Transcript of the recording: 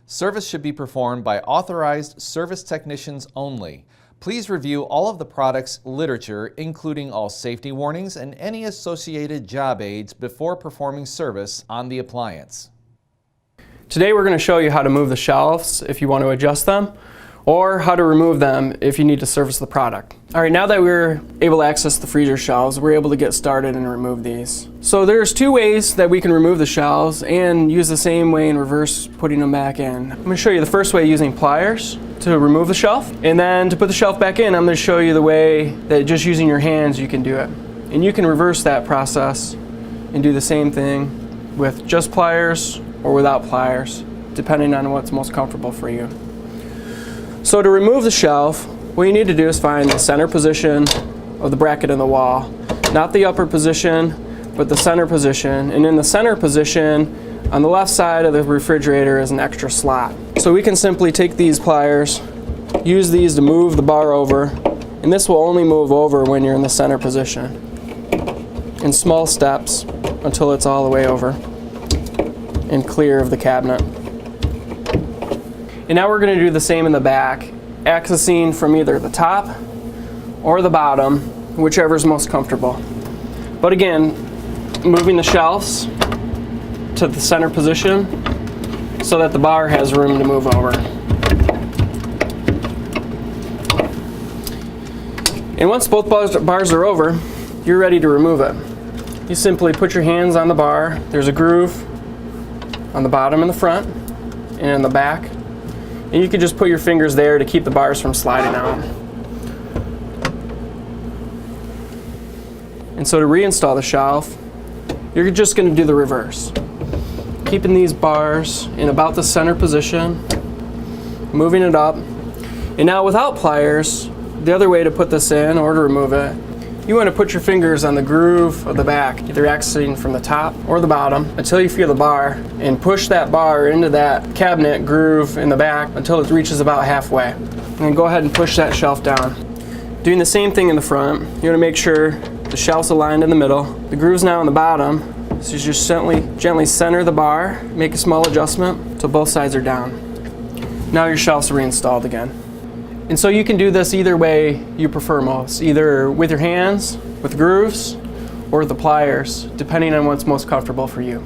Service should be performed by authorized service technicians only. Please review all of the product's literature, including all safety warnings and any associated job aids before performing service on the appliance. Today we're going to show you how to move the shelves if you want to adjust them, or how to remove them if you need to service the product. Alright, now that we're able to access the freezer shelves, we're able to get started and remove these. So there's two ways that we can remove the shelves and use the same way in reverse putting them back in. I'm going to show you the first way using pliers to remove the shelf, and then to put the shelf back in, I'm going to show you the way that just using your hands you can do it. And you can reverse that process and do the same thing with just pliers or without pliers, depending on what's most comfortable for you. So to remove the shelf, what you need to do is find the center position of the bracket in the wall. Not the upper position, but the center position. And in the center position, on the left side of the refrigerator is an extra slot. So we can simply take these pliers, use these to move the bar over, and this will only move over when you're in the center position, in small steps until it's all the way over and clear of the cabinet. And now we're going to do the same in the back, accessing from either the top or the bottom, whichever is most comfortable. But again, moving the shelves to the center position so that the bar has room to move over. And once both bars are over, you're ready to remove it. You simply put your hands on the bar. There's a groove on the bottom and the front and in the back. And you can just put your fingers there to keep the bars from sliding out. And so to reinstall the shelf, you're just going to do the reverse. Keeping these bars in about the center position, moving it up. And now without pliers, the other way to put this in or to remove it, you want to put your fingers on the groove of the back, either accessing from the top or the bottom until you feel the bar, and push that bar into that cabinet groove in the back until it reaches about halfway. And then go ahead and push that shelf down. Doing the same thing in the front, you want to make sure the shelf's aligned in the middle. The groove's now on the bottom, so you just gently center the bar, make a small adjustment until both sides are down. Now your shelf's reinstalled again. And so you can do this either way you prefer most, either with your hands, with grooves, or with the pliers, depending on what's most comfortable for you.